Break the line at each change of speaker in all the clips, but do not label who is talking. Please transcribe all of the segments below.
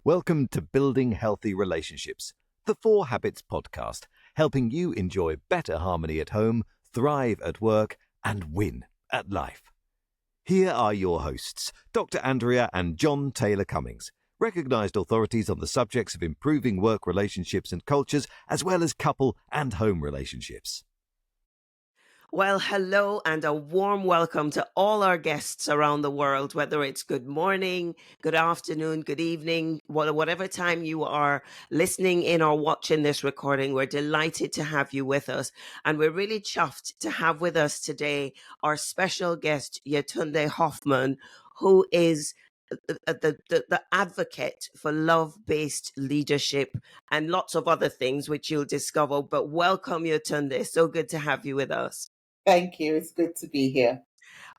Welcome to Building Healthy Relationships, the 4 Habits podcast, helping you enjoy better harmony at home, thrive at work, and win at life. Here are your hosts, Dr. Andrea and Jon Taylor-Cummings, recognized authorities on the subjects of improving work relationships and cultures, as well as couple and home relationships.
Well, hello and a warm welcome to all our guests around the world, whether it's good morning, good afternoon, good evening, whatever time you are listening in or watching this recording. We're delighted to have you with us. And we're really chuffed to have with us today our special guest, Yetunde Hofmann, who is the advocate for love-based leadership and lots of other things which you'll discover. But welcome, Yetunde. So good to have you with us.
Thank you. It's good to be here.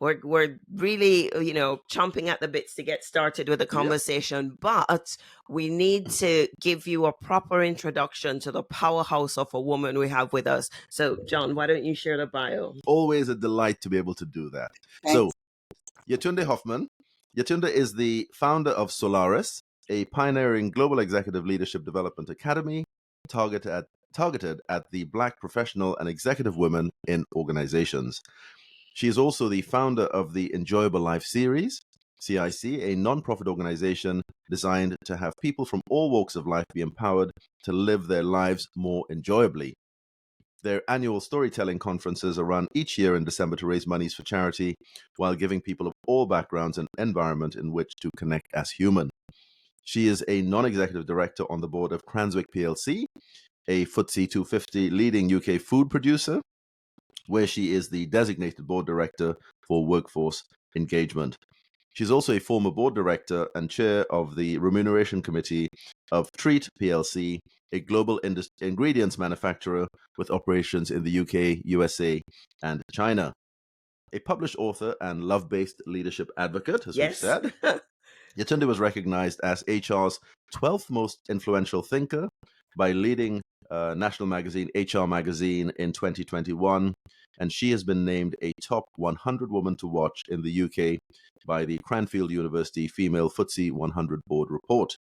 We're really, chomping at the bits to get started with the conversation, but we need to give you a proper introduction to the powerhouse of a woman we have with us. So, Jon, why don't you share the bio?
Always a delight to be able to do that.
Thanks.
So, Yetunde Hofmann. Yetunde is the founder of Solaris, a pioneering global executive leadership development academy targeted at the Black professional and executive women in organizations. She is also the founder of the Enjoyable Life series, CIC, a non-profit organization designed to have people from all walks of life be empowered to live their lives more enjoyably. Their annual storytelling conferences are run each year in December to raise monies for charity while giving people of all backgrounds an environment in which to connect as human. She is a non-executive director on the board of Cranswick PLC, a FTSE 250 leading UK food producer, where she is the designated board director for workforce engagement. She's also a former board director and chair of the remuneration committee of Treat PLC, a global ingredients manufacturer with operations in the UK, USA, and China. A published author and love-based leadership advocate, as we've said. Yetunde was recognized as HR's 12th most influential thinker by leading national magazine HR Magazine in 2021, and she has been named a top 100 woman to watch in the UK by the Cranfield University Female FTSE 100 Board Report.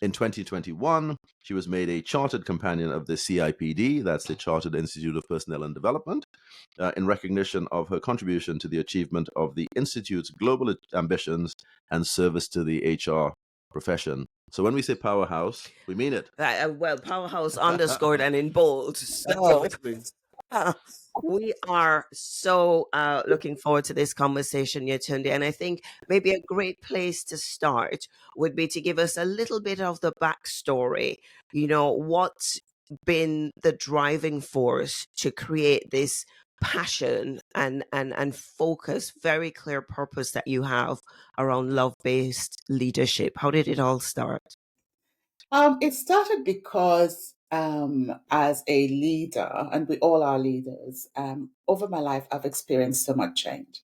In 2021, she was made a chartered companion of the CIPD, that's the Chartered Institute of Personnel and Development, in recognition of her contribution to the achievement of the Institute's global ambitions and service to the HR profession. So when we say powerhouse, we mean it.
Well, powerhouse underscored and in bold. So, we are so looking forward to this conversation, Yetunde. And I think maybe a great place to start would be to give us a little bit of the backstory. What's been the driving force to create this passion and focus, very clear purpose that you have around love-based leadership? How did it all start?
It started because as a leader, and we all are leaders, over my life, I've experienced so much change.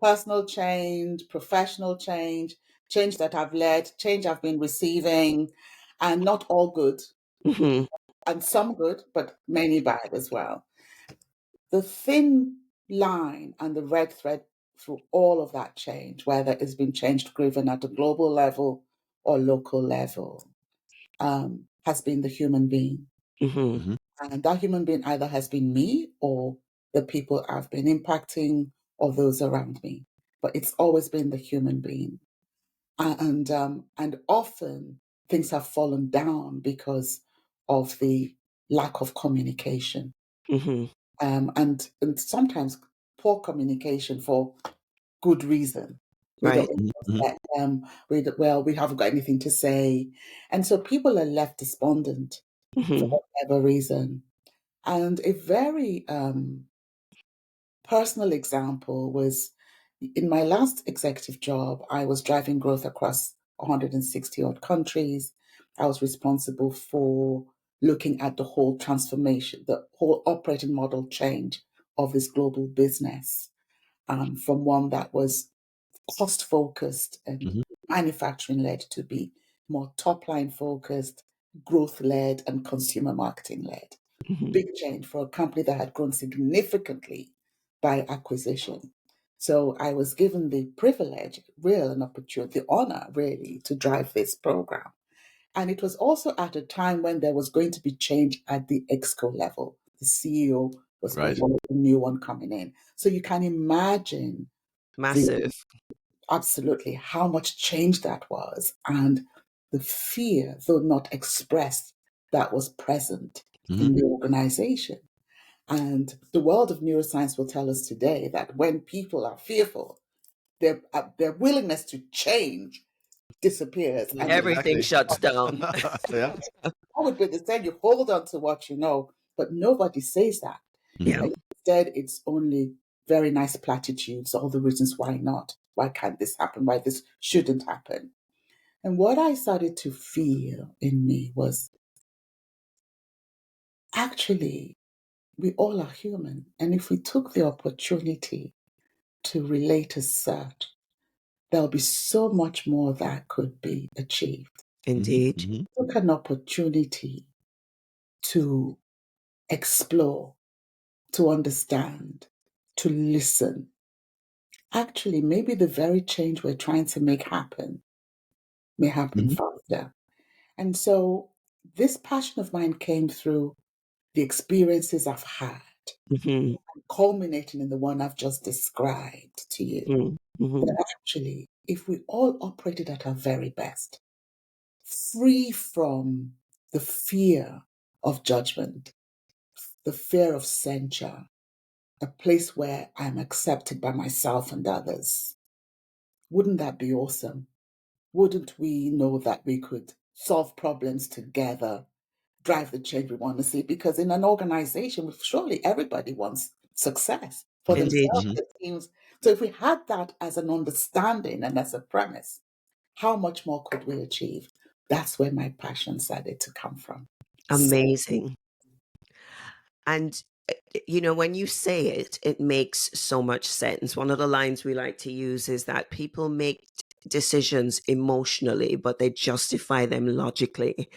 Personal change, professional change that I've led, change I've been receiving, and not all good, and some good, but many bad as well. The thin line and the red thread through all of that change, whether it's been change driven at a global level or local level, has been the human being. And that human being either has been me or the people I've been impacting or those around me. But it's always been the human being. And often things have fallen down because of the lack of communication. And sometimes poor communication for good reason. We haven't got anything to say. And so people are left despondent for whatever reason. And a very personal example was in my last executive job, I was driving growth across 160 odd countries. I was responsible for looking at the whole transformation, the whole operating model change of this global business, from one that was cost-focused and manufacturing-led to be more top-line focused, growth-led, and consumer marketing-led. Big change for a company that had grown significantly by acquisition. So I was given the privilege, an opportunity, the honor really, to drive this program. And it was also at a time when there was going to be change at the EXCO level. The CEO was
Right.
going to be a new one coming in. So you can imagine
Massive.
absolutely how much change that was, and the fear, though not expressed, that was present in the organization. And the world of neuroscience will tell us today that when people are fearful, their willingness to change disappears. And
Everything
Exactly.
shuts down.
Yeah.
would be the same. You hold on to what you know, but nobody says that.
Yeah.
Instead, it's only very nice platitudes, all the reasons why not. Why can't this happen? Why this shouldn't happen? And what I started to feel in me was actually, we all are human. And if we took the opportunity to relate as such, there'll be so much more that could be achieved.
Indeed.
Took an opportunity to explore, to understand, to listen. Actually, maybe the very change we're trying to make happen may happen faster. And so this passion of mine came through the experiences I've had,
Mm-hmm.
culminating in the one I've just described to you.
Mm-hmm.
That actually, if we all operated at our very best, free from the fear of judgment, the fear of censure, a place where I'm accepted by myself and others, wouldn't that be awesome? Wouldn't we know that we could solve problems together, drive the change we want to see? Because in an organization, surely everybody wants success for
Indeed.
themselves, the teams. So if we had that as an understanding and as a premise, how much more could we achieve? That's where my passion started to come from.
Amazing. And, when you say it, it makes so much sense. One of the lines we like to use is that people make decisions emotionally, but they justify them logically.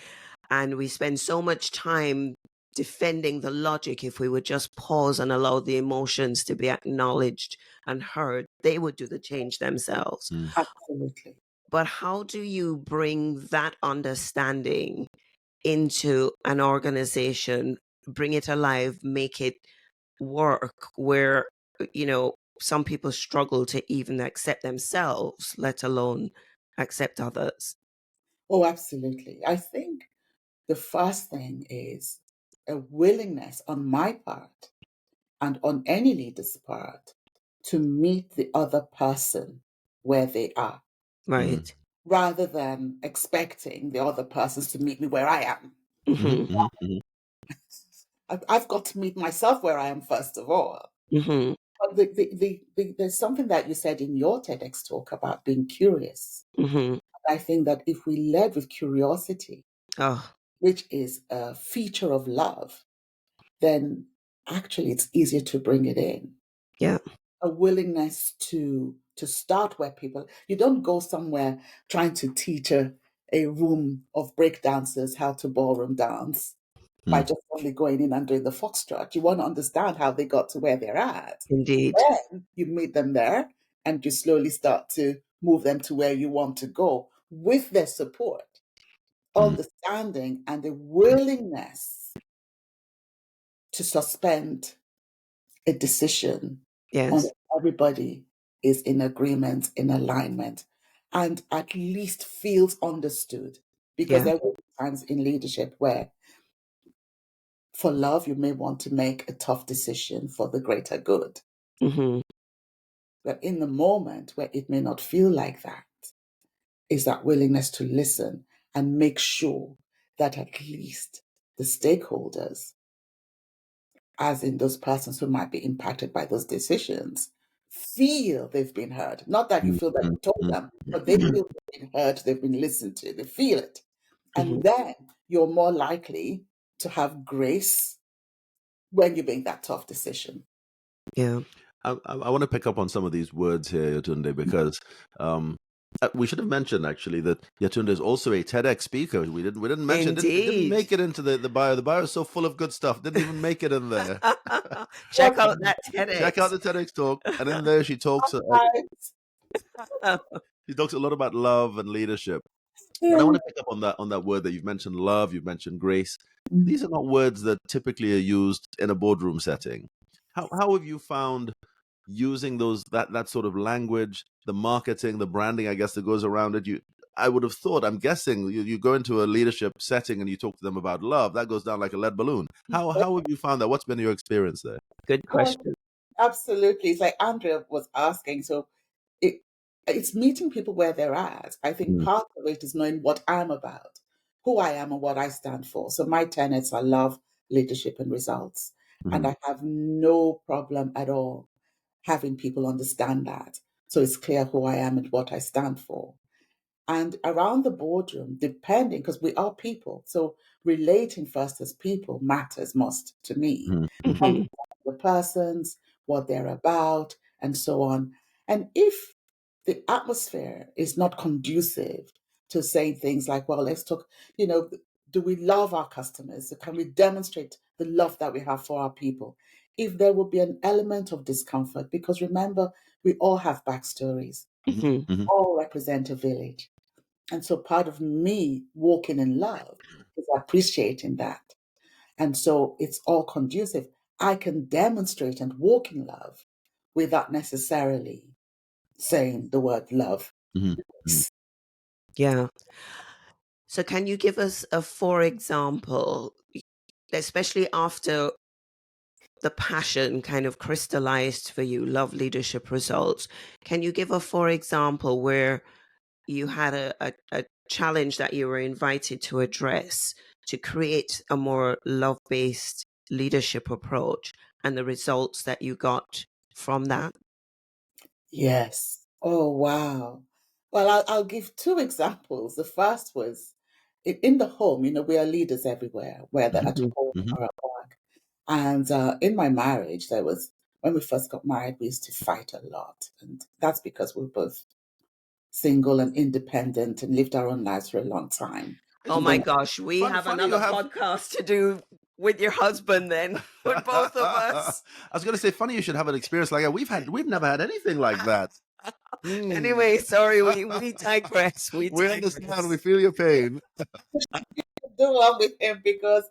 And we spend so much time defending the logic. If we would just pause and allow the emotions to be acknowledged and heard, they would do the change themselves.
Absolutely.
But how do you bring that understanding into an organization, bring it alive, make it work where, some people struggle to even accept themselves, let alone accept others?
Oh, absolutely. I think the first thing is a willingness on my part and on any leader's part to meet the other person where they are,
Right.
rather than expecting the other persons to meet me where I am.
Mm-hmm.
I've got to meet myself where I am first of all.
Mm-hmm.
But there's something that you said in your TEDx talk about being curious.
Mm-hmm.
I think that if we led with curiosity,
Oh,
which is a feature of love, then actually it's easier to bring it in.
yeah.
A willingness to start where people, you don't go somewhere trying to teach a room of break dancers how to ballroom dance by just only going in and doing the foxtrot. You want to understand how they got to where they're at.
Indeed.
Then you meet them there and you slowly start to move them to where you want to go with their support, understanding, and the willingness to suspend a decision on
Yes.
everybody is in agreement, in alignment, and at least feels understood. Because
Yeah.
there will be times in leadership where, for love, you may want to make a tough decision for the greater good.
Mm-hmm.
But in the moment where it may not feel like that, is that willingness to listen and make sure that at least the stakeholders, as in those persons who might be impacted by those decisions, feel they've been heard. Not that you feel that you told them, but they feel they've been heard, they've been listened to, they feel it.
Mm-hmm.
And then you're more likely to have grace when you make that tough decision.
Yeah.
I want to pick up on some of these words here, Yetunde, because we should have mentioned actually that Yetunde is also a TEDx speaker. We didn't mention it didn't
Indeed.
make it into the bio. The bio is so full of good stuff. Didn't even make it in there.
Check out that
Check out
TEDx.
the TEDx talk, and in there she talks. She talks a lot about love and leadership. But I want to pick up on that word that you've mentioned, love. You've mentioned grace. These are not words that typically are used in a boardroom setting. How have you found using that sort of language, the marketing, the branding, I guess, that goes around it? I would have thought, I'm guessing, you go into a leadership setting and you talk to them about love, that goes down like a lead balloon. How have you found that? What's been your experience there?
Good question.
Absolutely. It's like Andrea was asking. So it's meeting people where they're at. I think part of it is knowing what I'm about, who I am and what I stand for. So my tenets are love, leadership, and results. And I have no problem at all having people understand that. So it's clear who I am and what I stand for. And around the boardroom, depending, because we are people, so relating first as people matters most to me. Understanding the persons, what they're about, and so on. And if the atmosphere is not conducive to saying things like, well, let's talk, do we love our customers? Can we demonstrate the love that we have for our people? If there will be an element of discomfort, because remember, we all have backstories, all represent a village. And so part of me walking in love is appreciating that. And so it's all conducive. I can demonstrate and walk in love without necessarily saying the word love.
Yeah. So can you give us a for example, especially after the passion kind of crystallized for you, love, leadership, results? Can you give a for example where you had a challenge that you were invited to address to create a more love-based leadership approach and the results that you got from that?
Yes. Oh, wow. Well, I'll give two examples. The first was in the home, we are leaders everywhere, whether at home or at work. And in my marriage, when we first got married, we used to fight a lot. And that's because we're both single and independent and lived our own lives for a long time.
Oh my gosh, we have another podcast to do with your husband then, with both of us.
I was going to say, funny you should have an experience like that. We've never had anything like that.
Anyway, sorry, we digress. We
understand. We feel your pain.
Do one with him because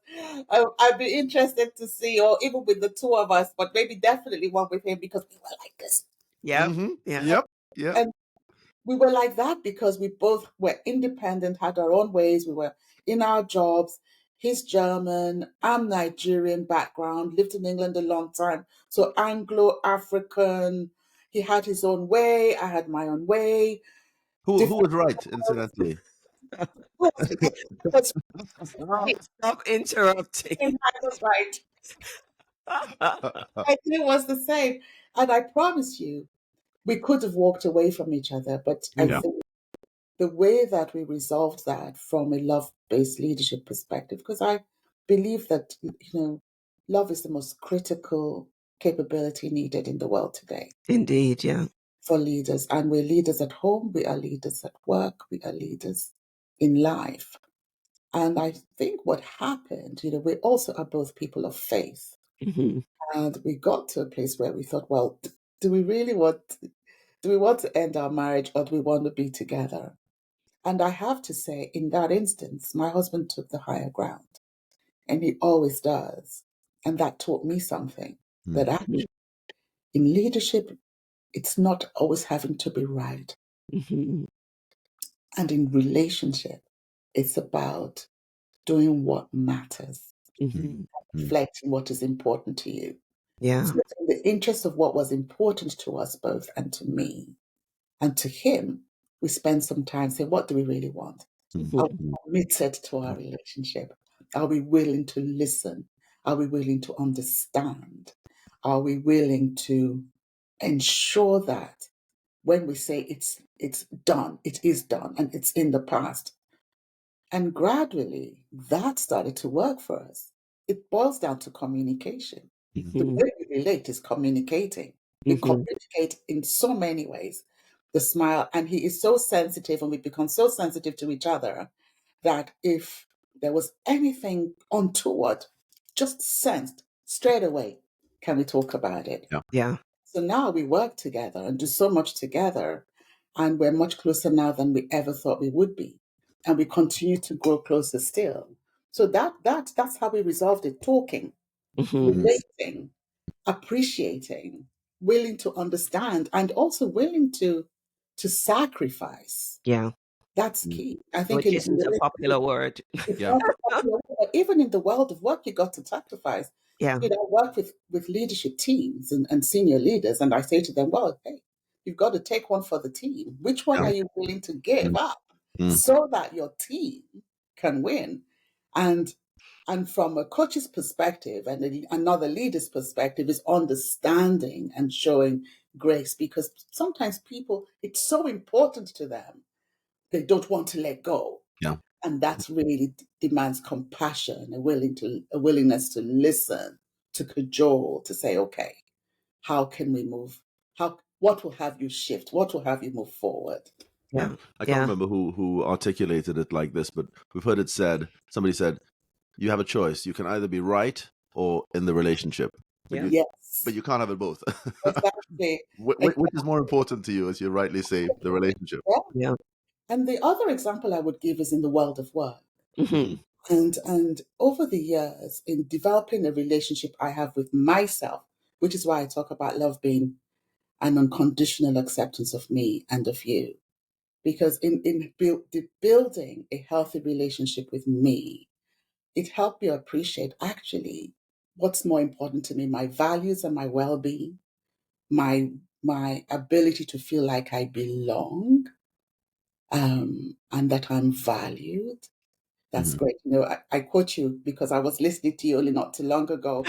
I'd be interested to see, or even with the two of us, but maybe definitely one with him because we were like this.
Yeah.
Yep.
And we were like that because we both were independent, had our own ways. We were in our jobs. He's German, I'm Nigerian background, lived in England a long time. So Anglo-African. He had his own way. I had my own way.
Who was right, incidentally?
Stop interrupting.
I was right. I think it was the same. And I promise you, we could have walked away from each other, but I think the way that we resolved that from a love-based leadership perspective, because I believe that, love is the most critical capability needed in the world today.
Indeed, yeah.
For leaders. And we're leaders at home, we are leaders at work, we are leaders in life. And I think what happened, we also are both people of faith. And we got to a place where we thought, well, do we want to end our marriage or do we want to be together? And I have to say, in that instance, my husband took the higher ground, and he always does. And that taught me something, that actually in leadership, it's not always having to be right. And in relationship, it's about doing what matters, reflecting what is important to you.
Yeah.
So in the interest of what was important to us both and to me and to him, we spend some time saying, what do we really want? Are we committed to our relationship? Are we willing to listen? Are we willing to understand? Are we willing to ensure that when we say it's done, it is done and it's in the past? And gradually that started to work for us. It boils down to communication. The way we relate is communicating. We communicate in so many ways. The smile, and he is so sensitive, and we become so sensitive to each other that if there was anything untoward, just sensed straight away, Can we talk about it?
Yeah.
Yeah.
So now we work together and do so much together, and we're much closer now than we ever thought we would be, and we continue to grow closer still. So that's how we resolved it: talking,
Hmm.
Mhm.
relating, appreciating, willing to understand, and also willing to sacrifice.
Yeah.
That's
Mm.
key. I think
Which
in
isn't a popular
relationship,
word.
it's
Yeah.
not a popular word, but even in the world of work, you got to sacrifice.
Yeah.
You know, I work with leadership teams and senior leaders, and I say to them, well, hey, you've got to take one for the team. Which one
Yeah.
are you willing to give
Mm.
up
Mm.
so that your team can win? And and from a coach's perspective and another leader's perspective is understanding and showing grace, because sometimes people, it's so important to them, they don't want to let go.
Yeah.
And that's really demands compassion, a willingness to listen, to cajole, to say, okay, how can we move? What will have you shift? What will have you move forward?
Yeah.
Yeah.
I can't
Yeah.
remember who articulated it like this, but we've heard it said. Somebody said, "You have a choice. You can either be right or in the relationship, but
Yeah.
Yes,
you can't have it both."
exactly.
Which is more important to you, as you rightly say, the relationship?
Yeah.
Yeah.
And the other example I would give is in the world of work.
Hmm.
Mm.
And over the years, in developing a relationship I have with myself, which is why I talk about love being an unconditional acceptance of me and of you. Because building a healthy relationship with me, it helped me appreciate actually what's more important to me: my values and my well-being, my my ability to feel like I belong, and that I'm valued. That's
Mhm.
great. You know, I quote you because I was listening to you only not too long ago,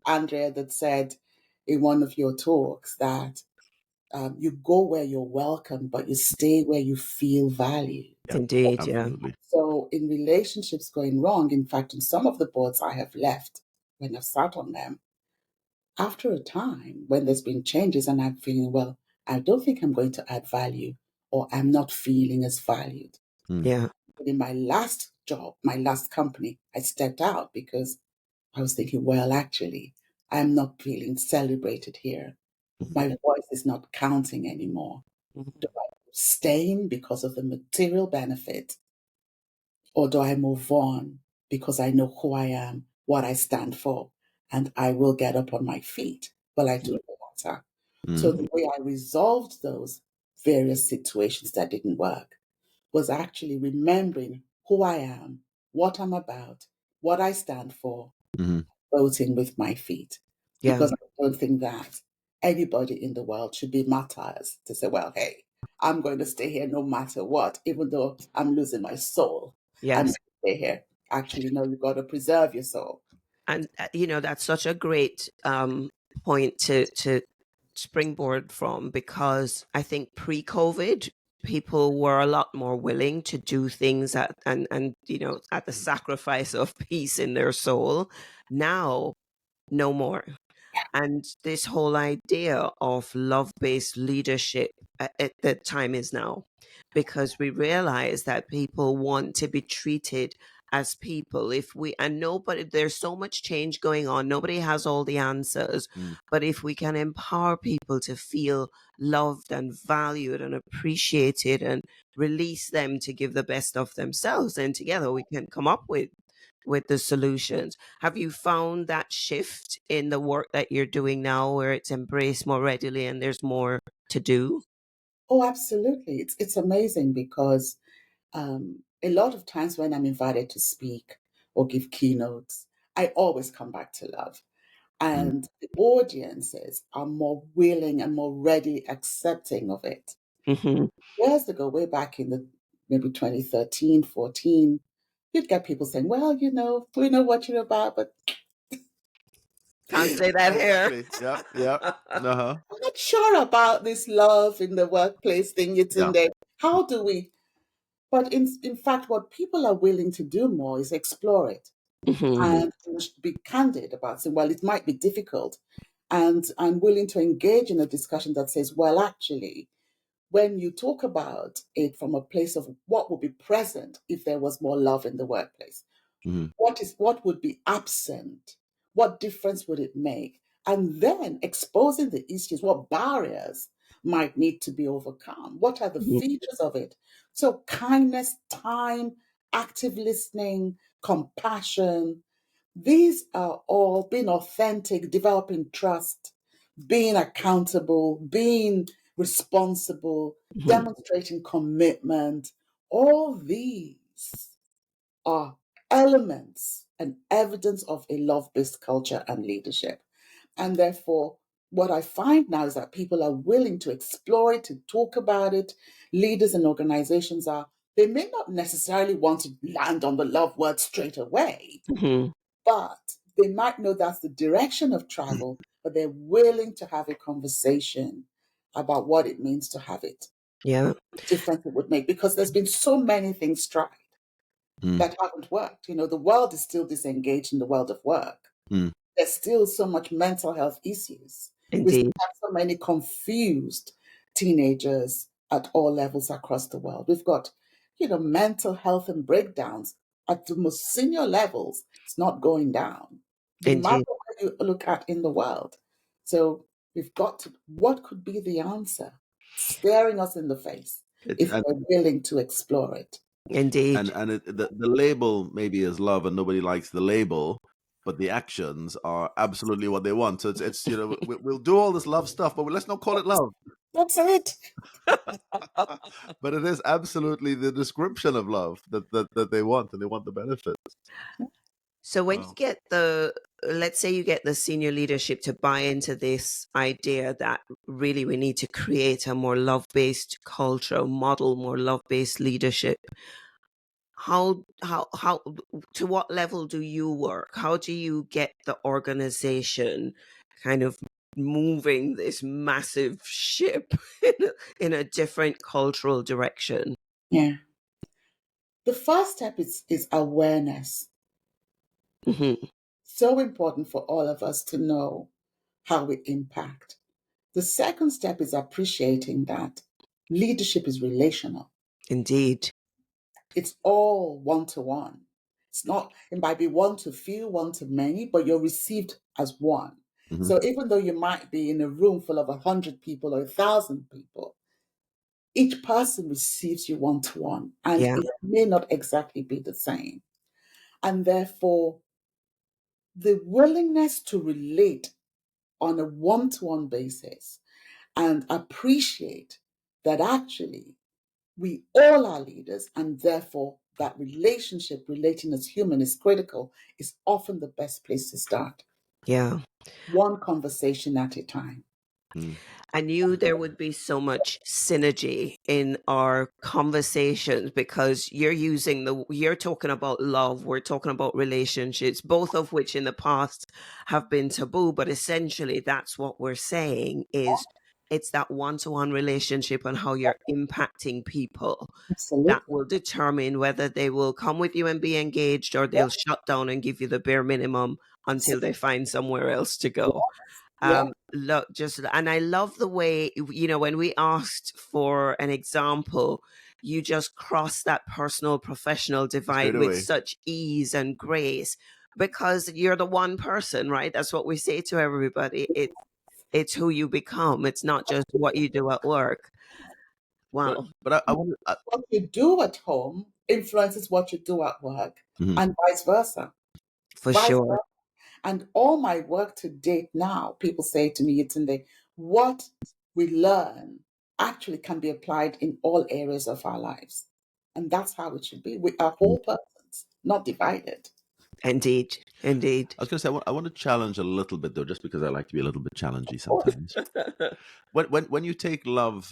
Andrea, that said in one of your talks that you go where you're welcome, but you stay where you feel valued.
Yeah.
Indeed. Yeah.
Absolutely.
So, in relationships going wrong, in fact, in some of the boards I have left when I've sat on them, after a time when there's been changes and I'm feeling, well, I don't think I'm going to add value, or I'm not feeling as valued.
Mm.
Yeah.
But in my last job, my last company, I stepped out because I was thinking, well, actually, I'm not feeling celebrated here. My voice is not counting anymore. Do
Mhm.
I stay because of the material benefit, or do I move on because I know who I am, what I stand for, and I will get up on my feet? Well, I do the latter. So
Mm.
the way I resolved those various situations that didn't work was actually remembering who I am, what I'm about, what I stand for,
Mhm.
voting with my feet.
Yeah.
Because I don't think that anybody in the world should be martyrs to say, well, hey, I'm going to stay here no matter what, even though I'm losing my soul. I'm going
Yes.
to stay here. Actually, no, you've got to preserve your soul.
And that's such a great point to springboard from, because I think pre-COVID people were a lot more willing to do things at and at the sacrifice of peace in their soul. Now, no more. And this whole idea of love-based leadership, at the time is now, because we realize that people want to be treated as people. If we and nobody There's so much change going on, nobody has all the answers,
Mm.
but if we can empower people to feel loved and valued and appreciated, and release them to give the best of themselves, then together we can come up with the solutions. Have you found that shift in the work that you're doing now, where it's embraced more readily and there's more to do?
Oh, absolutely. It's amazing because a lot of times when I'm invited to speak or give keynotes, I always come back to love.
Mm.
And the audiences are more willing and more ready accepting of it.
Hmm.
Years ago, way back in the maybe 2013, 14, you'd get people saying, well, we know what you're about, but
Can't say that here.
Exactly. Yeah. Yeah. Uh-huh.
I'm not sure about this love in the workplace thing,
Yeah.
Yetunde. How do we? But in fact, what people are willing to do more is explore it
Hmm.
Mhm.
and be candid about saying, well, it might be difficult. And I'm willing to engage in a discussion that says, well, actually, when you talk about it from a place of what would be present if there was more love in the workplace,
Mhm.
what would be absent? What difference would it make? and then exposing the issues, what barriers might need to be overcome, what are the
Mhm.
features of it. So kindness, time, active listening, compassion, these are all being authentic, developing trust, being accountable, being responsible,
Mhm.
demonstrating commitment. All these are elements and evidence of a love-based culture and leadership. And therefore, what I find now is that people are willing to explore it, to talk about it. Leaders and organizations are, they may not necessarily want to land on the love word straight away,
Mhm.
but they might know that's the direction of travel, but they're willing to have a conversation about what it means to have it,
Yeah,
the difference it would make, because there's been so many things tried
Mm,
that haven't worked. You know, the world is still disengaged in the world of work.
mm,
There's still so much mental health issues. We still
indeed.
have so many confused teenagers at all levels across the world. We've got, mental health and breakdowns at the most senior levels. It's not going down, no matter
Indeed.
what you look at in the world. So we've got to, what could be the answer? Staring us in the face if
and
we're willing to explore it.
Indeed.
the label maybe is love, and nobody likes the label, but the actions are absolutely what they want. So it's we'll do all this love stuff, but let's not call it love.
That's it.
But it is absolutely the description of love that they want, and they want the benefits.
So when you
Wow.
get let's say you get the senior leadership to buy into this idea that really we need to create a more love-based culture, model more love-based leadership. How to what level do you work? How do you get the organization kind of moving this massive ship in a different cultural direction?
Yeah. The first step is awareness.
Hmm.
So important for all of us to know how we impact. The second step is appreciating that leadership is relational.
Indeed.
It's all one to one. It's not, it might be one to few, one to many, but you're received as one.
Mhm.
So even though you might be in a room full of 100 people or 1,000 people, each person receives you one to one, and
Yeah.
it may not exactly be the same. And therefore, the willingness to relate on a one to one basis and appreciate that actually we all are leaders, and therefore that relationship, relating as human, is critical, is often the best place to start.
Yeah.
One conversation at a time.
Mm.
I knew there would be so much synergy in our conversations because you're talking about love, we're talking about relationships, both of which in the past have been taboo, but essentially that's what we're saying is it's that one-to-one relationship and how you're impacting people that
Absolutely.
will determine whether they will come with you and be engaged or they'll shut down and give you the bare minimum until they find somewhere else to go.
Yeah.
Look, just and I love the way when we asked for an example, you just cross that personal professional divide
Straight
with
away.
such ease and grace because you're the one person, right? That's what we say to everybody. It's who you become. It's not just what you do at work. Wow,
But I want to.
What you do at home influences what you do at work,
Mhm.
and vice versa.
for
Vice
sure.
versa. And all my work to date now, people say to me, Yetunde, what we learn actually can be applied in all areas of our lives. And that's how it should be. We are
Mm.
whole persons, not divided.
Indeed, indeed.
I was going to say I want to challenge a little bit though, just because I like to be a little bit challengey
Of course.
sometimes. When you take love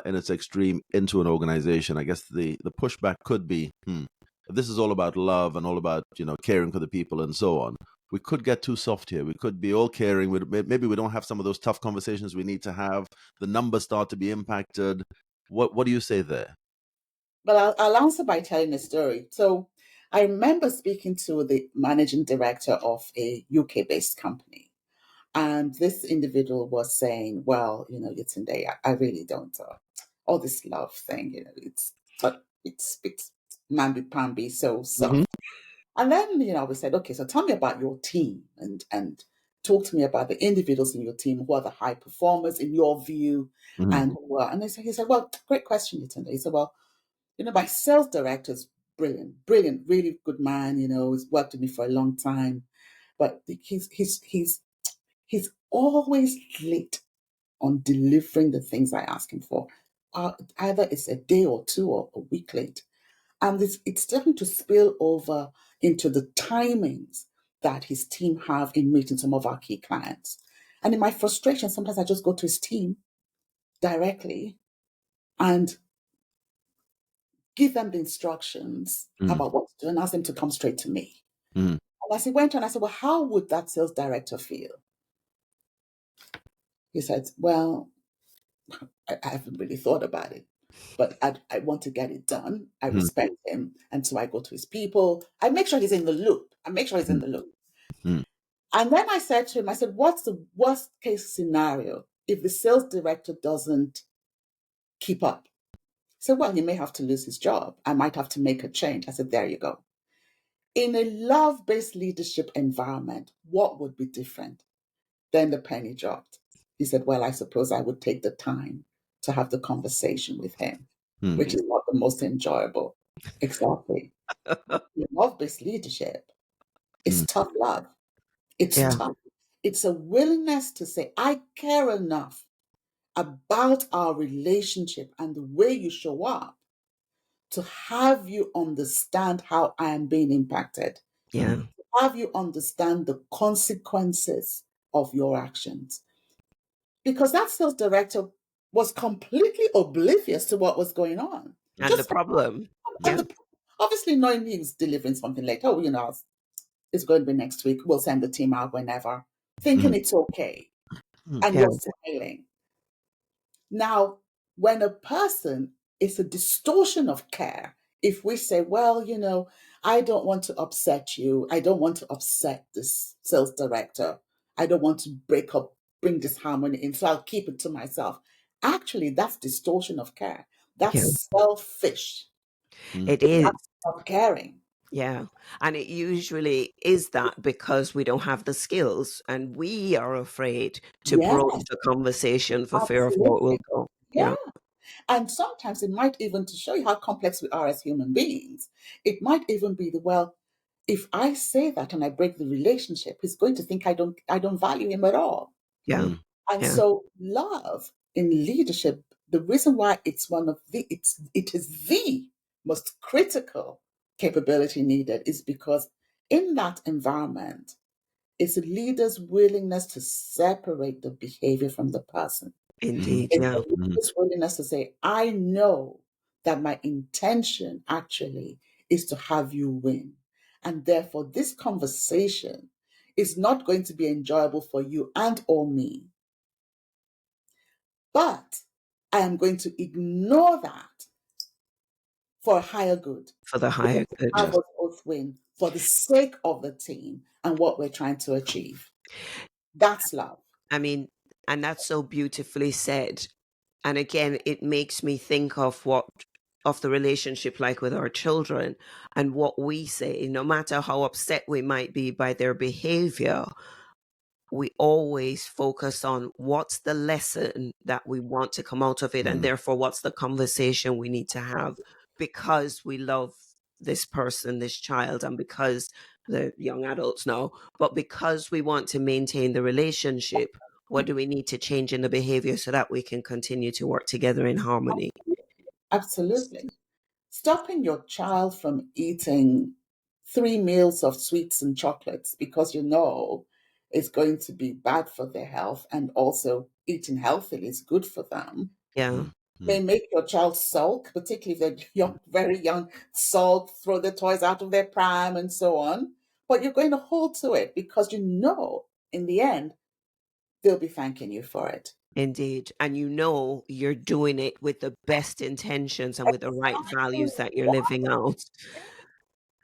in its extreme into an organization, I guess the pushback could be, if this is all about love and all about caring for the people and so on, we could get too soft here. We could be all caring. Maybe we don't have some of those tough conversations we need to have. The numbers start to be impacted. What do you say there?
But I'll answer by telling a story. So I remember speaking to the managing director of a UK based company. And this individual was saying, well, Yetunde, I really don't, all this love thing, it's mamby-pamby, so
Hmm.
soft. And then, we said, okay, so tell me about your team and talk to me about the individuals in your team who are the high performers in your view, and who are. And he said, well, great question, Yetunde. He said, well, my sales director is brilliant, really good man. He's worked with me for a long time, but he's always late on delivering the things I ask him for. Either it's a day or two or a week late. And it's starting to spill over into the timings that his team have in meeting some of our key clients. And in my frustration, sometimes I just go to his team directly and give them the instructions about what to do and ask them to come straight to me. And as he went on, I said, well, how would that sales director feel? He said, well, I haven't really thought about it, but I want to get it done. I respect him. And so I go to his people. I make sure he's in the loop. And then I said to him, I said, what's the worst case scenario if the sales director doesn't keep up? He said, well, he may have to lose his job. I might have to make a change. I said, there you go. In a love-based leadership environment, what would be different? Then the penny dropped. He said, well, I suppose I would take the time to have the conversation with him, which is not the most enjoyable. Exactly. Love-based leadership is tough love. It's tough. It's a willingness to say, I care enough about our relationship and the way you show up to have you understand how I am being impacted.
Yeah.
To have you understand the consequences of your actions. Because that sales director was completely oblivious to what was going on.
And the problem.
Obviously knowing he was delivering something like, it's going to be next week. We'll send the team out whenever. Thinking it's okay. And you're smiling. Now, when a person is a distortion of care, if we say, well, I don't want to upset you. I don't want to upset this sales director. I don't want to bring disharmony in, so I'll keep it to myself. Actually, that's distortion of care. That's selfish.
It is.
That's not caring.
Yeah. And it usually is that because we don't have the skills and we are afraid to broach the conversation for fear of what will go.
Yeah. And sometimes it might even, to show you how complex we are as human beings, it might even be if I say that and I break the relationship, he's going to think I don't value him at all.
Yeah.
And so love in leadership, the reason why it is the most critical capability needed is because in that environment, it's a leader's willingness to separate the behavior from the person.
Indeed.
It's
Yeah.
a leader's willingness to say, I know that my intention actually is to have you win. And therefore, this conversation is not going to be enjoyable for you and or me. But I am going to ignore that for a higher good.
For the higher good.
Have us both win for the sake of the team and what we're trying to achieve. That's love.
I mean, and that's so beautifully said. And again, it makes me think of the relationship like with our children and what we say, no matter how upset we might be by their behavior, we always focus on what's the lesson that we want to come out of it. And therefore, what's the conversation we need to have because we love this person, this child, and because the young adults know, but because we want to maintain the relationship, what do we need to change in the behavior so that we can continue to work together in harmony?
Absolutely. Stopping your child from eating 3 meals of sweets and chocolates because it's going to be bad for their health, and also eating healthily is good for them.
Yeah.
May make your child sulk, particularly if they're young, very young, sulk, throw their toys out of their pram and so on. But you're going to hold to it because in the end, they'll be thanking you for it.
Indeed. And you're doing it with the best intentions and with the right values that you're living out.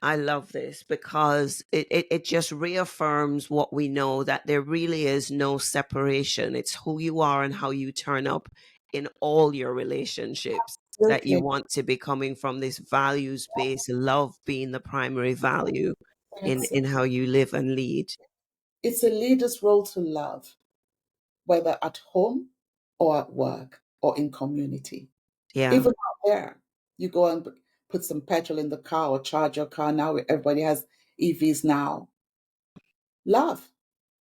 I love this because it just reaffirms what we know, that there really is no separation. It's who you are and how you turn up in all your relationships, that you want to be coming from this values-based love being the primary value in how you live and lead.
it's a leader's role to love, whether at home or at work or in community.
Yeah.
Even out there, you go and put some petrol in the car or charge your car. Now everybody has EVs now. Love,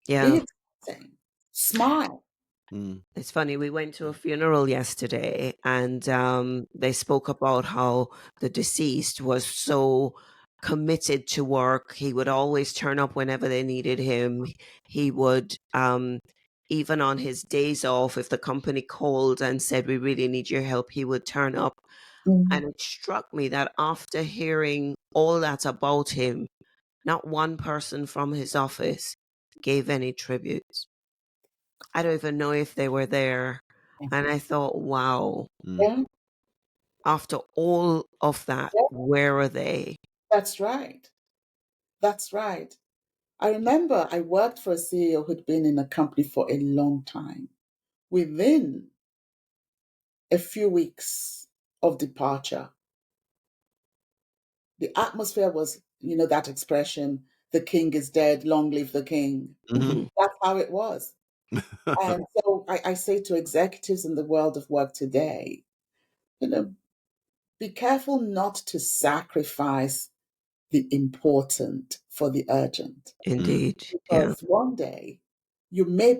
Yeah.
be exciting, smile.
Mm.
It's funny. We went to a funeral yesterday, and they spoke about how the deceased was so committed to work. He would always turn up whenever they needed him. He would, even on his days off, if the company called and said, "We really need your help," he would turn up. And it struck me that after hearing all that about him, not one person from his office gave any tribute. I don't even know if they were there. And I thought, wow,
Mm.
Yeah,
after all of that,
yeah,
where are they?
that's right. That's right. I remember I worked for a CEO who'd been in a company for a long time. Within a few weeks of departure, the atmosphere was, that expression, the king is dead, long live the king.
Mhm.
That's how it was. And so I say to executives in the world of work today, be careful not to sacrifice the important for the urgent.
Indeed. Yeah.
Because one day you may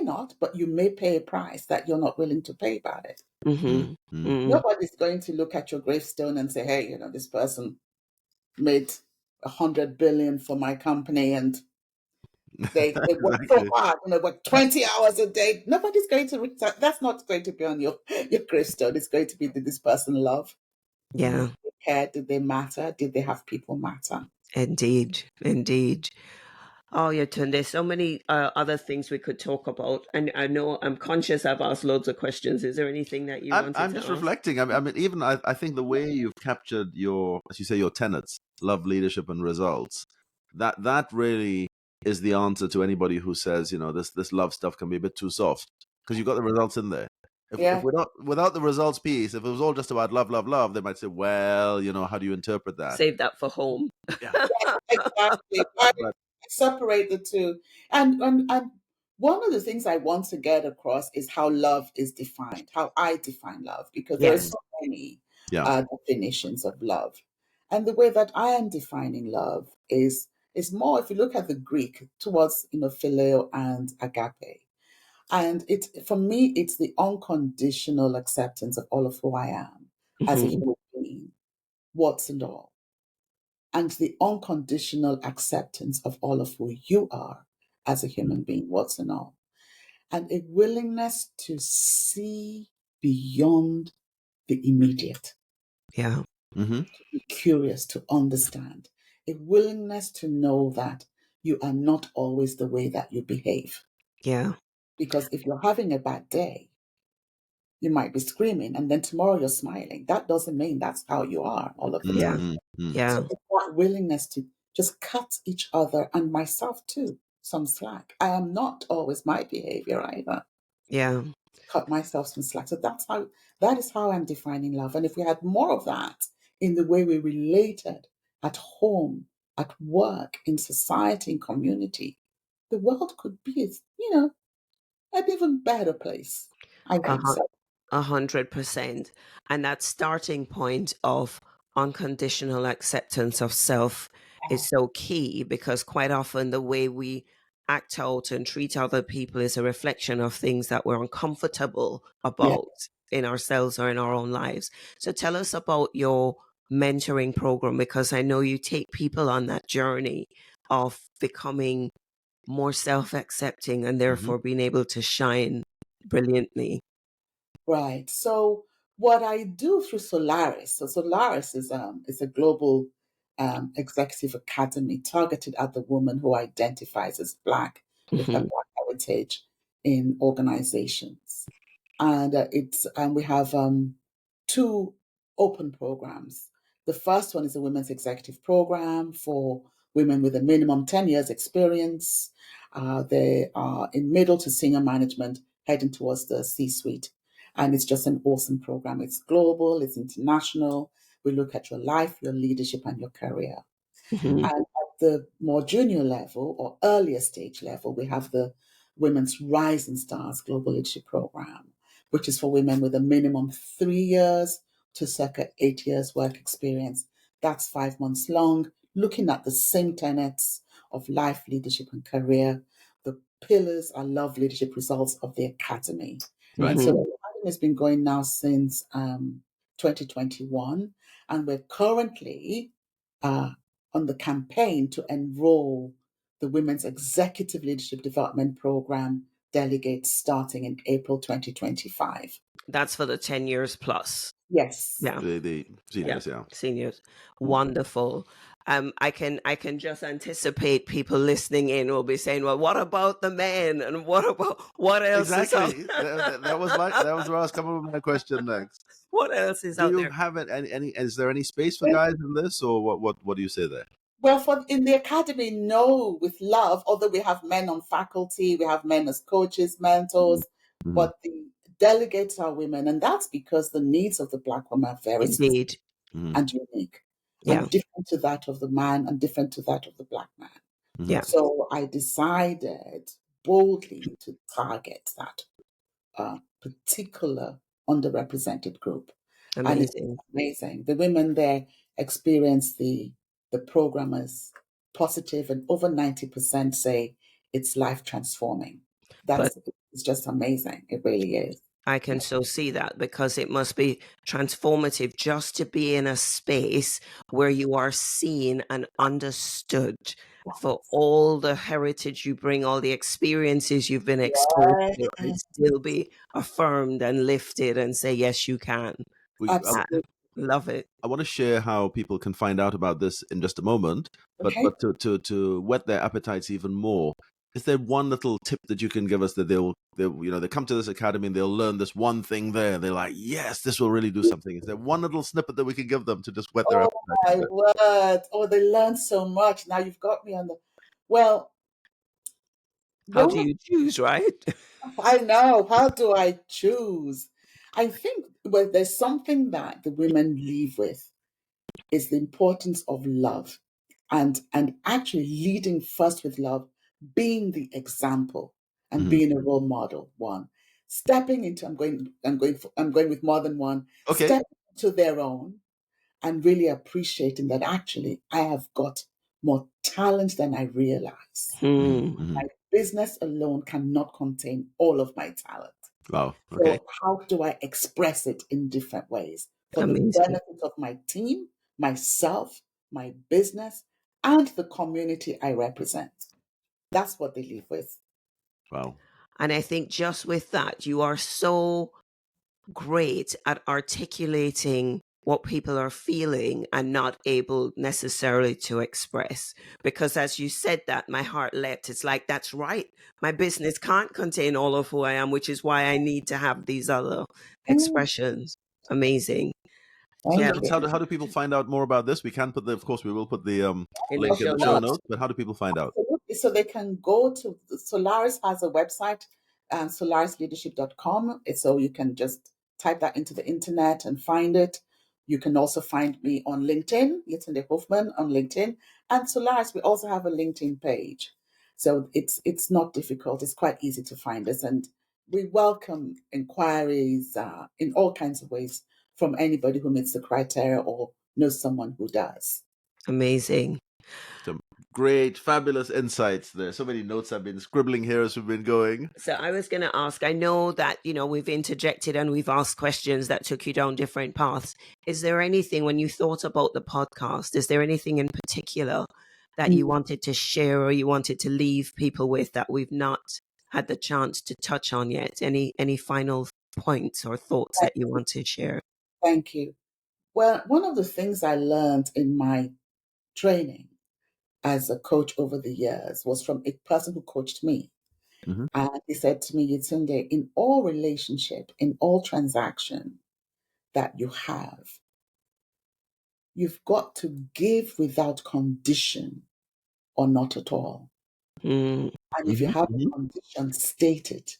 not, but you may pay a price that you're not willing to pay about it.
Mm-hmm.
Mm.
Mm.
Nobody's going to look at your gravestone and say, hey, this person made 100 billion for my company and they work so
Exactly.
hard, work 20 hours a day. Nobody's going to reach that. That's not going to be on your gravestone. It's going to be, did this person love?
Yeah.
Did they care? Did they matter? Did they have people matter?
Indeed. Indeed. Oh, Yetunde, there's so many other things we could talk about. And I know I'm conscious I've asked loads of questions. Is there anything that you wanted
I'm
to
just
ask?
reflecting. I mean, even I think the way you've captured your, as you say, your tenets, love, leadership, and results, that really is the answer to anybody who says, this love stuff can be a bit too soft, because you've got the results in there. If
Yeah.
we're not, without the results piece, if it was all just about love, love, love, they might say, well, how do you interpret that?
Save that for home.
Yeah.
Exactly.
But
Separate the two. And one of the things I want to get across is how love is defined, how I define love, because there are
Yes.
so many
yeah.
definitions of love. And the way that I am defining love is more, if you look at the Greek, towards phileo and agape. And for me, it's the unconditional acceptance of all of who I am as a
Mm-hmm.
human being, what's and all, and the unconditional acceptance of all of who you are as a human being, what's and all, and a willingness to see beyond the immediate,
Yeah.
Mm-hmm.
to be curious, to understand, a willingness to know that you are not always the way that you behave.
Yeah.
Because if you're having a bad day, you might be screaming and then tomorrow you're smiling. That doesn't mean that's how you are all of the
Yeah.
time.
Yeah.
So it's that willingness to just cut each other and myself too some slack. I am not always my behavior either.
Yeah.
Cut myself some slack. So that is how I'm defining love. And if we had more of that in the way we related at home, at work, in society, in community, the world could be, an even better place. I think
Uh-huh.
so.
100%. And that starting point of unconditional acceptance of self is so key, because quite often the way we act out and treat other people is a reflection of things that we're uncomfortable
Yeah.
about in ourselves or in our own lives. So tell us about your mentoring program, because I know you take people on that journey of becoming more self-accepting and therefore being able to shine brilliantly.
Right. So what I do through Solaris, so Solaris is a global executive academy targeted at the woman who identifies as Black with her
Mhm.
Black heritage in organizations, and we have two open programs. The first one is a women's executive program for women with a minimum 10 years experience. They are in middle to senior management, heading towards the C-suite. And it's just an awesome program. It's global, it's international. We look at your life, your leadership, and your career.
Mhm.
And the more junior level or earlier stage level, we have the Women's Rising Stars Global Leadership Program, which is for women with a minimum 3 years to circa 8 years work experience. That's 5 months long, looking at the same tenets of life, leadership, and career. The pillars are love, leadership, results of the academy.
Right.
And so the academy has been going now since 2021, and we're currently on the campaign to enroll the Women's Executive Leadership Development Program delegates starting in April 2025.
That's for the 10 years plus.
Yes.
Yeah.
The seniors, yeah.
Seniors. Wonderful. I can just anticipate people listening in will be saying, well, what about the men? And what else
Exactly.
is out
that was where I was coming with my question next.
what else is
Do
out
you
there?
have any is there any space for guys in this, or what do you say there?
Well, in the academy, no, with love, although we have men on faculty, we have men as coaches, mentors,
Mhm.
but the delegates are women. And that's because the needs of the Black woman are very specific
Indeed.
and unique
Yeah.
and different to that of the man and different to that of the Black man.
Yeah.
So I decided boldly to target that particular underrepresented group. And it's
Amazing.
amazing. The women there experience the program as positive, and over 90% say it's life transforming.
But
It's just amazing. It really is.
I can so see that, because it must be transformative just to be in a space where you are seen and understood for all the heritage you bring, all the experiences you've been exposed to, and still be affirmed and lifted and say, yes, you can.
Absolutely.
Love it.
I want to share how people can find out about this in just a moment, but
Okay.
to whet their appetites even more, is there one little tip that you can give us that they'll they come to this academy and they'll learn this one thing there? They're like, yes, this will really do something. Is there one little snippet that we can give them to just whet their
Oh
appetite?
my word. Oh, they learn so much. Now you've got me on the. Well,
How do
one of
you choose, right?
I know. How do I choose? I think there's something that the women leave with is the importance of love, and actually leading first with love, being the example and
Mhm.
being a role model. One, stepping into I'm going with more than one.
Okay.
Stepping into their own and really appreciating that actually I have got more talent than I realize. My business alone cannot contain all of my talent.
Wow. Okay.
So how do I express it in different ways for the
Amazing.
benefit of my team, myself, my business, and the community I represent? That's what they live with.
Wow.
And I think just with that, you are so great at articulating what people are feeling and not able necessarily to express. Because as you said that, my heart leapt. It's like, that's right. My business can't contain all of who I am, which is why I need to have these other expressions. Amazing.
So,
Yeah.
how do people find out more about this? We can put of course, we will put the
In the
link in
show
the show
notes.
notes. But how do people find out?
Absolutely. So they can go to Solaris has a website, solarisleadership.com. So you can just type that into the internet and find it. You can also find me on LinkedIn, Yetunde Hofmann on LinkedIn, and Solaris. We also have a LinkedIn page, so it's not difficult. It's quite easy to find us, and we welcome inquiries in all kinds of ways from anybody who meets the criteria or knows someone who does.
Amazing.
Some great, fabulous insights there. So many notes I've been scribbling here as we've been going.
So I was going to ask, I know that, we've interjected and we've asked questions that took you down different paths. Is there anything, when you thought about the podcast, is there anything in particular that you wanted to share or you wanted to leave people with that we've not had the chance to touch on yet? Any final points or thoughts that you want to share?
Thank you. Well, one of the things I learned in my training as a coach over the years was from a person who coached me.
Mhm.
And he said to me, Yetunde, in all relationship, in all transaction that you have, you've got to give without condition or not at all.
Mm,
And if you have a condition, state it.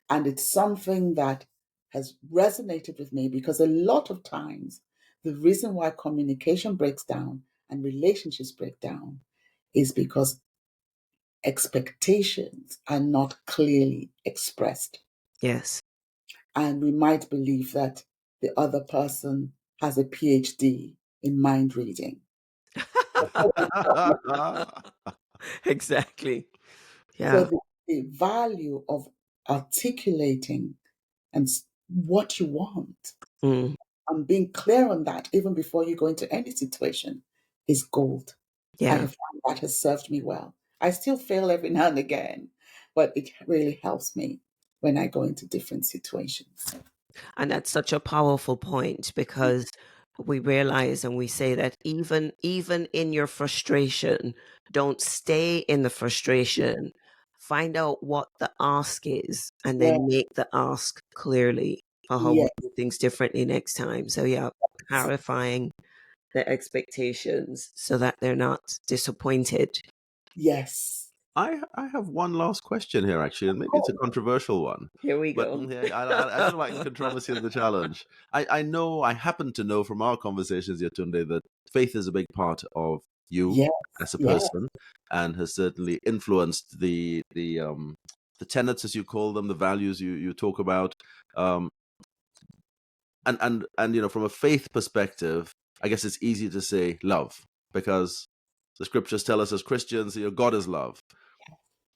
And it's something that has resonated with me because a lot of times the reason why communication breaks down and relationships break down is because expectations are not clearly expressed.
Yes.
And we might believe that the other person has a PhD in mind reading.
Exactly.
So
Yeah.
the value of articulating and what you want
Mm.
and being clear on that even before you go into any situation is gold. I
Yeah.
have found that has served me well. I still fail every now and again, but it really helps me when I go into different situations.
And that's such a powerful point, because we realize and we say that even in your frustration, don't stay in the frustration. Find out what the ask is and
Yeah,
then make the ask clearly for how we
yes,
do things differently next time. So yeah, clarifying the expectations so that they're not disappointed.
yes.
I have one last question here, actually, and maybe it's a
Oh,
controversial one.
Here we
But
go.
yeah, I don't like the controversy of the challenge. I happen to know from our conversations, Yetunde, that faith is a big part of you
yes,
as a
yes,
person, and has certainly influenced the tenets, as you call them, the values you talk about. Um, and from a faith perspective, I guess it's easy to say love, because the scriptures tell us as Christians, God is love.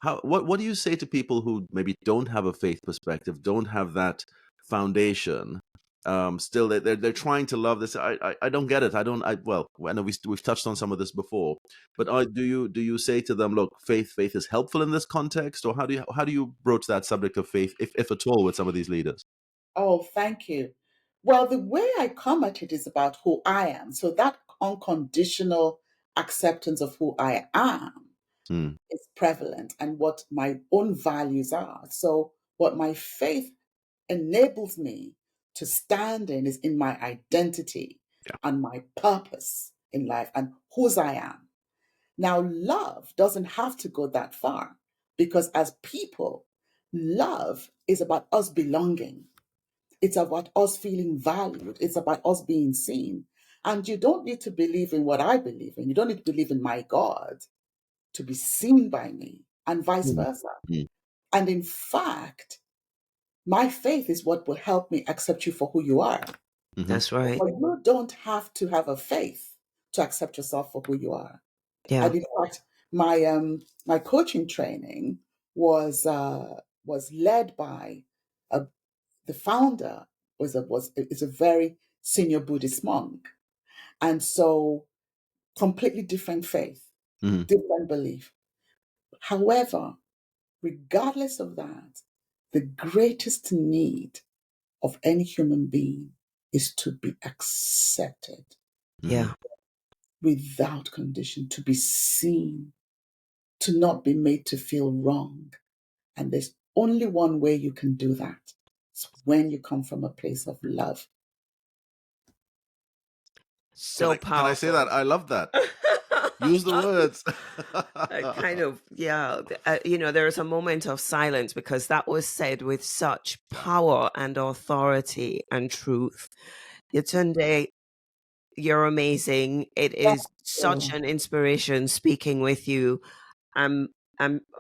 What do you say to people who maybe don't have a faith perspective, don't have that foundation? Still, they're trying to love this. I don't get it. I know we've touched on some of this before, but do you say to them, look, faith is helpful in this context, or how do you broach that subject of faith, if at all, with some of these leaders?
Oh, thank you. Well, the way I come at it is about who I am. So that unconditional acceptance of who I am
Hmm.
is prevalent and what my own values are. So what my faith enables me to stand in is in my identity
Yeah.
and my purpose in life and whose I am. Now, love doesn't have to go that far because as people, love is about us belonging. It's about us feeling valued. It's about us being seen. And you don't need to believe in what I believe in. You don't need to believe in my God to be seen by me, and vice
Mm.
versa.
Mm.
And in fact, my faith is what will help me accept you for who you are.
Mhm.
That's right.
But you don't have to have a faith to accept yourself for who you are.
Yeah.
And in fact, my coaching training was led by a, the founder is a very senior Buddhist monk, and so completely different faith,
Mhm.
different belief. However, regardless of that, the greatest need of any human being is to be accepted
Mhm.
Yeah.
without condition, to be seen, to not be made to feel wrong. And there's only one way you can do that. It's when you come from a place of love.
Can
So
I say
powerful.
that? I love that. Use the words.
Kind of, yeah. There is a moment of silence because that was said with such
Yeah.
power and authority and truth. Yetunde, you're amazing. It is such
So
an inspiration speaking with you. I'm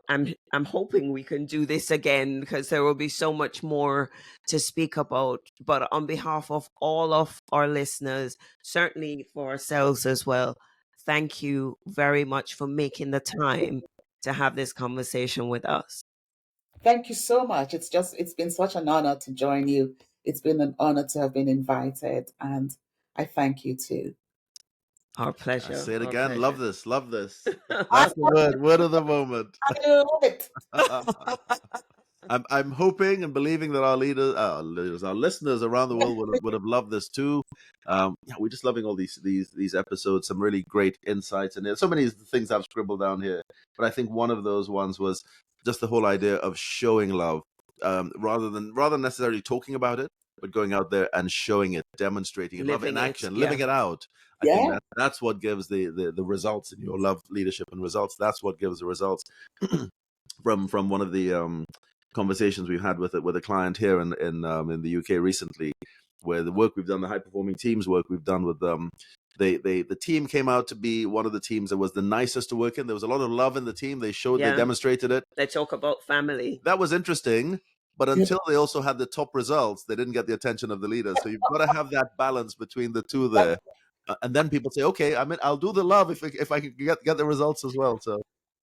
I'm hoping we can do this again because there will be so much more to speak about. But on behalf of all of our listeners, certainly for ourselves as well, thank you very much for making the time to have this conversation with us.
thank you so much. It's been such an honor to join you. It's been an honor to have been invited, and I thank you too.
Our
I
pleasure.
say it
Our
again. Love
pleasure.
this. Love this.
I,
That's the word. Word of the moment.
I love it.
I'm hoping and believing that our listeners around the world would have loved this too. Yeah, we're just loving all these episodes. Some really great insights, and there's so many things I've scribbled down here. But I think one of those ones was just the whole idea of showing love, rather than necessarily talking about it, but going out there and showing it, demonstrating it, love it in
Living it.
action, living
Yeah.
it out. I think
Yeah,
that's what gives the results in your love, leadership, and results. That's what gives the results. From one of the conversations we've had with a client here in the UK recently, where the work we've done, the high performing teams work we've done with The team came out to be one of the teams that was the nicest to work in. There was a lot of love in the team. They demonstrated it.
They talk about family.
That was interesting. But until they also had the top results, they didn't get the attention of the leaders. So you've got to have that balance between the two there. And then people say, okay, I'll do the love if I can get the results as well. So,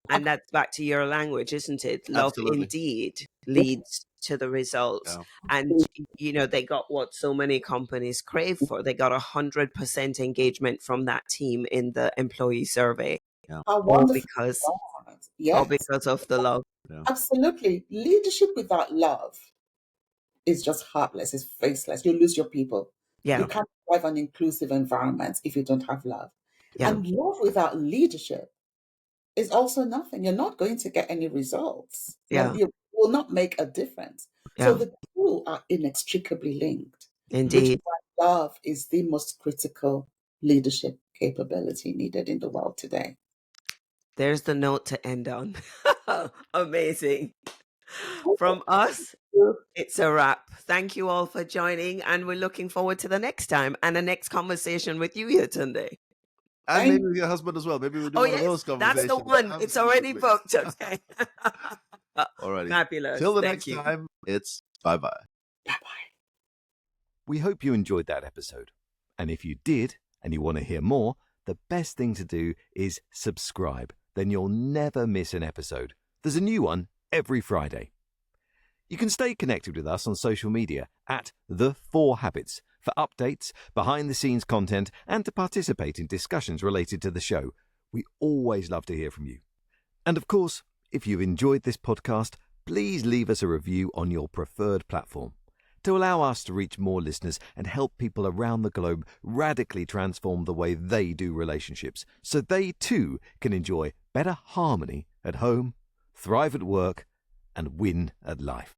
and that's back to your language, isn't it? Love
Absolutely.
indeed leads to the results.
Yeah.
And, they got what so many companies crave for. They got 100% engagement from that team in the employee survey.
Yeah.
All because of the love.
Yeah.
Absolutely. Leadership without love is just heartless, it's faceless. You lose your people.
Yeah.
You can't thrive an inclusive environment if you don't have love.
Yeah.
And love without leadership is also nothing. You're not going to get any results.
Yeah.
You will not make a difference.
Yeah.
So the two are inextricably linked.
Indeed.
Which is why love is the most critical leadership capability needed in the world today.
There's the note to end on. Amazing. From us, it's a wrap. Thank you all for joining, and we're looking forward to the next time and the next conversation with you, Yetunde.
And maybe with your husband as well. Maybe we'll do one of those conversations.
That's the one. It's already booked. Okay.
Alrighty.
Fabulous.
Till the
Thank
next time, it's bye-bye.
Bye-bye.
We hope you enjoyed that episode. And if you did, and you want to hear more, the best thing to do is subscribe. Then you'll never miss an episode. There's a new one every Friday. You can stay connected with us on social media at The 4 Habits for updates, behind-the-scenes content, and to participate in discussions related to the show. We always love to hear from you. And of course, if you've enjoyed this podcast, please leave us a review on your preferred platform to allow us to reach more listeners and help people around the globe radically transform the way they do relationships so they too can enjoy better harmony at home, thrive at work, and win at life.